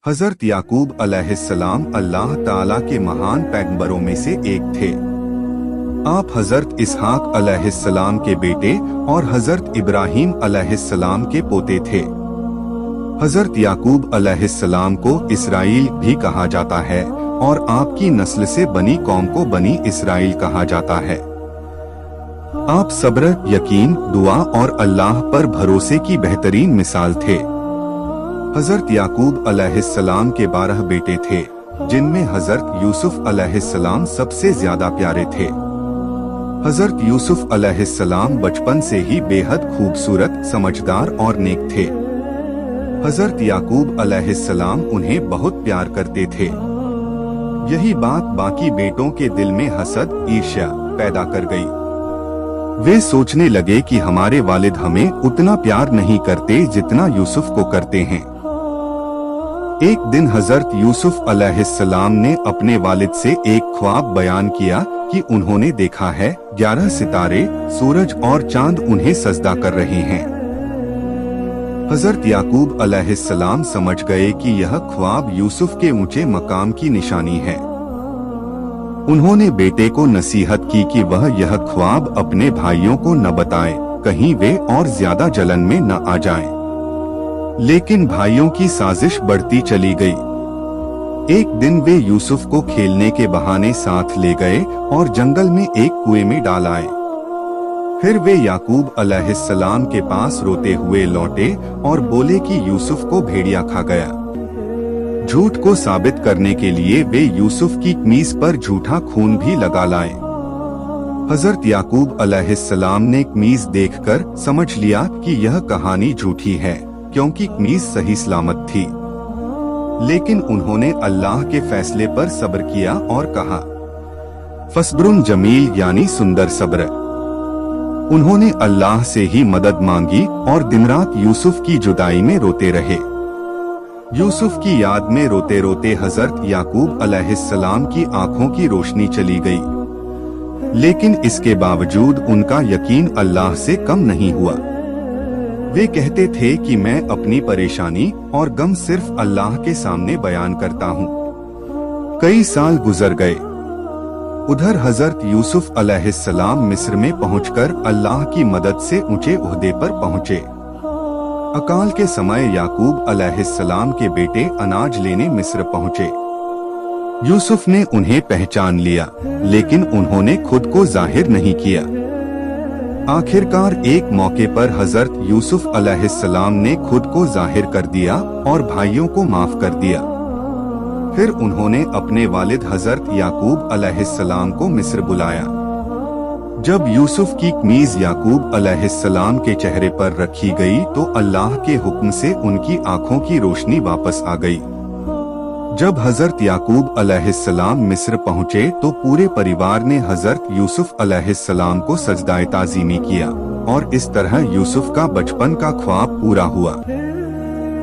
हजरत याकूब अलैहिस्सलाम अल्लाह ताला के महान पैगंबरों में से एक थे। आप हजरत इसहाक अलैहिस्सलाम के बेटे और हजरत इब्राहीम अलैहिस्सलाम के पोते थे। हजरत याकूब अलैहिस्सलाम को इसराइल भी कहा जाता है और आपकी नस्ल से बनी कौम को बनी इसराइल कहा जाता है। आप सब्र, यकीन, दुआ और अल्लाह पर भरोसे की बेहतरीन मिसाल थे। हजरत याकूब अलैहिस्सलाम के 12 बेटे थे, जिनमें हजरत यूसुफ अलैहिस्सलाम सबसे ज्यादा प्यारे थे। हजरत यूसुफ अलैहिस्सलाम बचपन से ही बेहद खूबसूरत, समझदार और नेक थे। हजरत याकूब अलैहिस्सलाम उन्हें बहुत प्यार करते थे। यही बात बाकी बेटों के दिल में हसद, ईर्ष्या पैदा कर गई। वे सोचने लगे कि हमारे वालिद हमें उतना प्यार नहीं करते जितना यूसुफ को करते हैं। एक दिन हजरत यूसुफ अलैहिस्सलाम ने अपने वालिद से एक ख्वाब बयान किया कि उन्होंने देखा है 11 सितारे, सूरज और चांद उन्हें सजदा कर रहे हैं। हजरत याकूब अलैहिस्सलाम समझ गए कि यह ख्वाब यूसुफ के ऊंचे मकाम की निशानी है। उन्होंने बेटे को नसीहत की कि वह यह ख्वाब अपने भाइयों को न बताएं, कहीं वे और ज्यादा जलन में न आ जाएं। लेकिन भाइयों की साजिश बढ़ती चली गई। एक दिन वे यूसुफ को खेलने के बहाने साथ ले गए और जंगल में एक कुएं में डाल आए। फिर वे याकूब अलैहिस्सलाम के पास रोते हुए लौटे और बोले कि यूसुफ को भेड़िया खा गया। झूठ को साबित करने के लिए वे यूसुफ की कमीज पर झूठा खून भी लगा लाए। हजरत याकूब अलैहिस्सलाम ने कमीज देखकर समझ लिया कि यह कहानी झूठी है, क्योंकि कमीज सही सलामत थी। लेकिन उन्होंने अल्लाह के फैसले पर सब्र किया और कहा, फस्बरुन जमील यानी सुंदर सब्र। उन्होंने अल्लाह से ही मदद मांगी और दिन रात यूसुफ की जुदाई में रोते रहे। यूसुफ की याद में रोते रोते हजरत याकूब अलैहिस्सलाम की आंखों की रोशनी चली गई। लेकिन इसके बावजूद उनका यकीन अल्लाह से कम नहीं हुआ। वे कहते थे कि मैं अपनी परेशानी और गम सिर्फ अल्लाह के सामने बयान करता हूँ। कई साल गुजर गए। उधर हजरत यूसुफ अलैहिस्सलाम मिस्र में पहुंचकर अल्लाह की मदद से ऊंचे ओहदे पर पहुंचे। अकाल के समय याकूब अलैहिस्सलाम के बेटे अनाज लेने मिस्र पहुंचे। यूसुफ ने उन्हें पहचान लिया, लेकिन उन्होंने खुद को जाहिर नहीं किया। आखिरकार एक मौके पर हजरत यूसुफ अलैहिस्सलाम ने खुद को जाहिर कर दिया और भाइयों को माफ कर दिया। फिर उन्होंने अपने वालिद हजरत याकूब अलैहिस्सलाम को मिस्र बुलाया। जब यूसुफ की कमीज याकूब अलैहिस्सलाम के चेहरे पर रखी गई तो अल्लाह के हुक्म से उनकी आंखों की रोशनी वापस आ गई। जब हजरत याकूब अलैहिस्सलाम मिस्र पहुंचे तो पूरे परिवार ने हजरत यूसुफ अलैहिस्सलाम को सजदाए ताज़ीमी किया और इस तरह यूसुफ का बचपन का ख्वाब पूरा हुआ।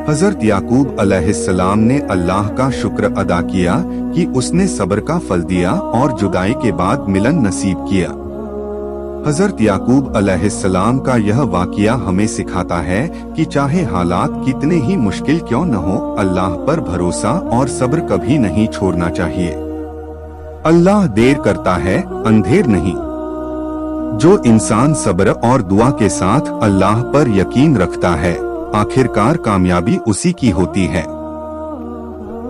हजरत याकूब अलैहिस्सलाम ने अल्लाह का शुक्र अदा किया कि उसने सब्र का फल दिया और जुदाई के बाद मिलन नसीब किया। हजरत याकूब अलैहिस्सलाम का यह वाक़या हमें सिखाता है कि चाहे हालात कितने ही मुश्किल क्यों न हो, अल्लाह पर भरोसा और सब्र कभी नहीं छोड़ना चाहिए। अल्लाह देर करता है, अंधेर नहीं। जो इंसान सब्र और दुआ के साथ अल्लाह पर यकीन रखता है, आखिरकार कामयाबी उसी की होती है।